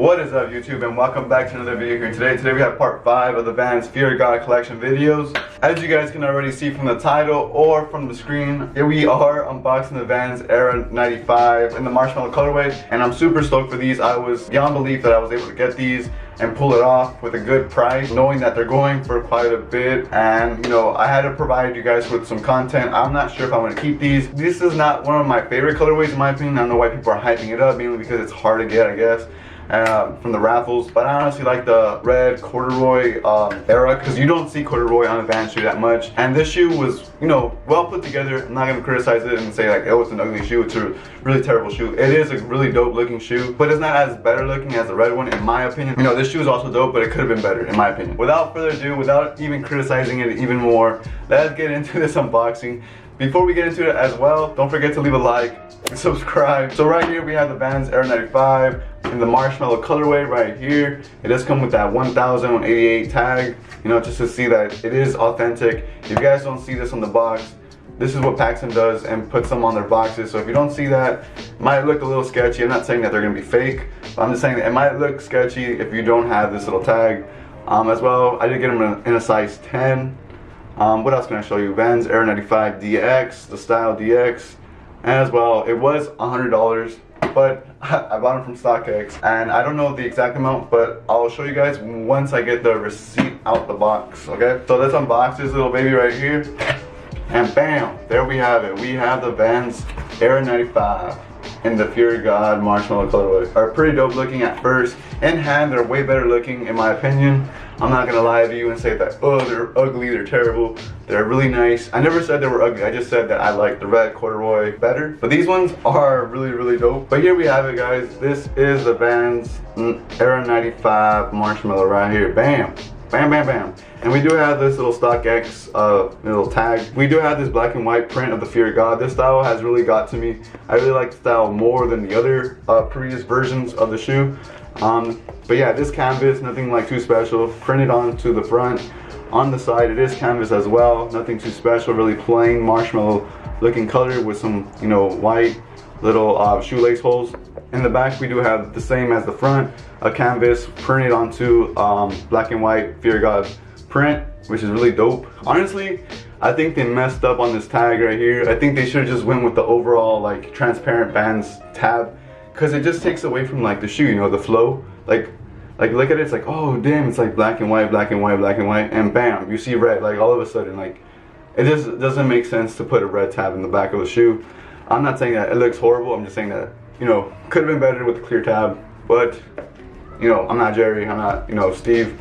What is up, YouTube, and welcome back to another video here today. Today we have part 5 of the Vans Fear God collection videos. As you guys can already see from the title or from the screen, here we are unboxing the Vans Era 95 in the Marshmallow colorway, and I'm super stoked for these. I was beyond belief that I was able to get these and pull it off with a good price, knowing that they're going for quite a bit. And you know, I had to provide you guys with some content. I'm not sure if I'm going to keep these. This is not one of my favorite colorways in my opinion. I don't know why people are hyping it up, mainly because it's hard to get, I guess, from the raffles. But I honestly like the red corduroy era, because you don't see corduroy on a Vans shoe that much. And this shoe was, you know, well put together. I'm not going to criticize it and say like, oh, it's an ugly shoe. It's a really terrible shoe. It is a really dope looking shoe, but it's not as better looking as the red one in my opinion. You know, this shoe is also dope, but it could have been better in my opinion. Without further ado, without even criticizing it even more, let's get into this unboxing. Before we get into it as well, don't forget to leave a like and subscribe. So right here we have the Vans Era 95 in the Marshmallow colorway right here. It does come with that 1088 tag, you know, just to see that it is authentic. If you guys don't see this on the box, this is what Paxton does and puts them on their boxes. So if you don't see that, it might look a little sketchy. I'm not saying that they're gonna be fake, but I'm just saying that it might look sketchy if you don't have this little tag. As well, I did get them in a size 10. What else can I show you? Vans Era 95 DX, the style DX. And as well, it was $100, but I bought them from StockX, and I don't know the exact amount, but I'll show you guys once I get the receipt out the box, okay? So let's unbox this little baby right here, and bam, there we have it. We have the Vans Era 95 in the Fear God Marshmallow colorway. Are pretty dope looking at first. In hand, they're way better looking in my opinion. I'm not gonna lie to you and say that, oh, they're ugly, they're terrible. They're really nice. I never said they were ugly, I just said that I like the red corduroy better. But these ones are really, really dope. But here we have it, guys. This is the Vans Era 95 Marshmallow right here. Bam, bam, bam, bam. And we do have this little StockX little tag. We do have this black and white print of the Fear God. This style has really got to me. I really like the style more than the other previous versions of the shoe. But yeah, this canvas, nothing like too special. Printed onto the front. On the side, it is canvas as well. Nothing too special, really plain marshmallow looking color with some, you know, white little shoelace holes. In the back, we do have the same as the front, a canvas printed onto black and white Fear God print, which is really dope. Honestly, I think they messed up on this tag right here. I think they should have just went with the overall like transparent Vans tab, because it just takes away from like the shoe, you know, the flow. Like look at it, it's like, oh damn, it's like black and white, black and white, black and white, and bam, you see red. Like all of a sudden, like it just doesn't make sense to put a red tab in the back of the shoe. I'm not saying that it looks horrible, I'm just saying that, you know, could have been better with the clear tab. But you know, I'm not Jerry, I'm not, you know, Steve.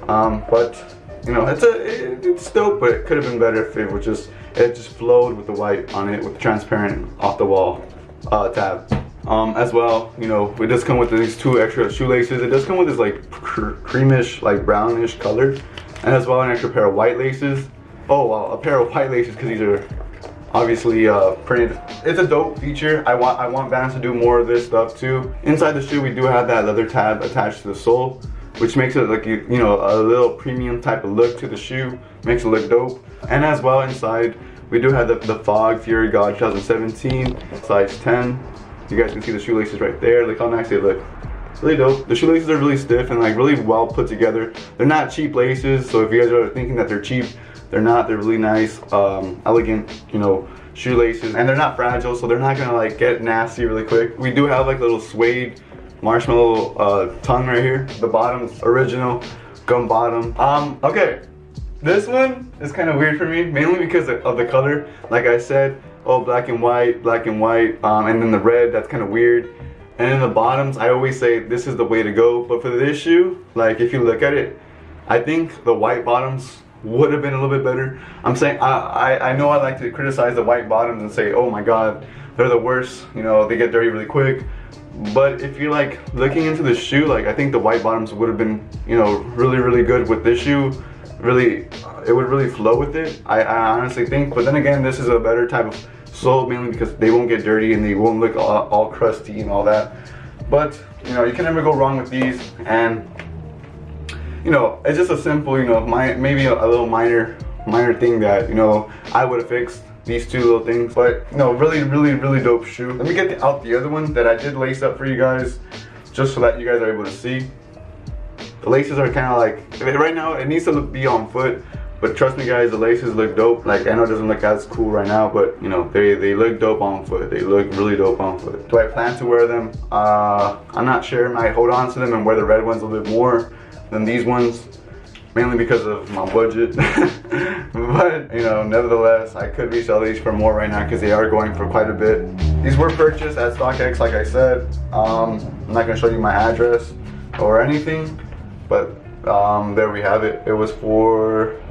But you know, it's dope, but it could have been better if it just flowed with the white on it, with the transparent off the wall tab. As well, you know, it does come with these 2 extra shoelaces. It does come with this like creamish, like brownish color, and as well an extra pair of white laces. Oh wow, a pair of white laces, because these are obviously printed. It's a dope feature. I want Vans to do more of this stuff too. Inside the shoe, we do have that leather tab attached to the sole, which makes it like, you know, a little premium type of look to the shoe. Makes it look dope. And as well, inside we do have the Fog Fear God 2017 size 10. You guys can see the shoelaces right there. Look how nice they look. Really dope. The shoelaces are really stiff and like really well put together. They're not cheap laces, so if you guys are thinking that they're cheap, they're not. They're really nice, elegant, you know, shoelaces, and they're not fragile, so they're not gonna like get nasty really quick. We do have like little suede marshmallow tongue right here. The bottom's original gum bottom. Okay, this one is kind of weird for me, mainly because of the color. Like I said, oh, black and white, and then the red, that's kind of weird. And in the bottoms, I always say this is the way to go. But for this shoe, like if you look at it, I think the white bottoms would have been a little bit better. I'm saying, I know I like to criticize the white bottoms and say, oh my god, they're the worst, you know, they get dirty really quick. But if you're like looking into the shoe, like I think the white bottoms would have been, you know, really, really good with this shoe. Really, it would really flow with it, I honestly think. But then again, this is a better type of sole, mainly because they won't get dirty and they won't look all crusty and all that. But you know, you can never go wrong with these. And you know, it's just a simple, you know, maybe a little minor thing that, you know, I would have fixed. These 2 little things. But you know, really dope shoe. Let me get out the other one that I did lace up for you guys. just so that you guys are able to see. The laces are kind of like, right now it needs to be on foot, but trust me guys, the laces look dope. Like, I know it doesn't look as cool right now, but you know, they look dope on foot. They look really dope on foot. Do I plan to wear them? I'm not sure. I might hold on to them and wear the red ones a little bit more than these ones, mainly because of my budget. But you know, nevertheless, I could resell these for more right now because they are going for quite a bit. These were purchased at StockX, like I said. I'm not gonna show you my address or anything, but there we have it. It was for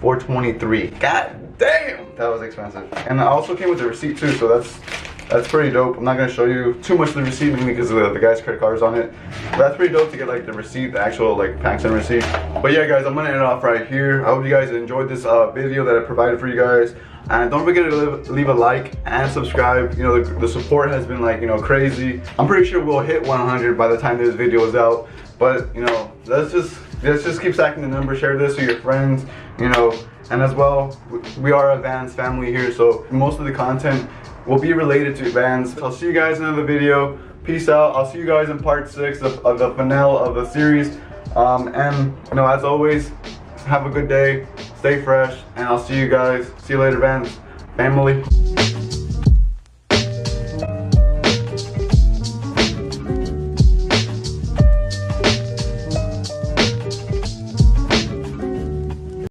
$423. God damn, that was expensive. And it also came with a receipt too, so that's pretty dope. I'm not gonna show you too much of the receipt mainly because the guy's credit card is on it. But that's pretty dope to get like the receipt, the actual like packs and receipt. But yeah guys, I'm gonna end it off right here. I hope you guys enjoyed this video that I provided for you guys. And don't forget to leave a like and subscribe. You know, the support has been like, you know, crazy. I'm pretty sure we'll hit 100 by the time this video is out. But you know, let's just keep stacking the numbers. Share this with your friends, you know. And as well, we are a Vans family here, so most of the content will be related to Vans. I'll see you guys in another video. Peace out. I'll see you guys in part 6 of the finale of the series. And you know, as always, have a good day, stay fresh, and I'll see you guys. See you later, Vans family.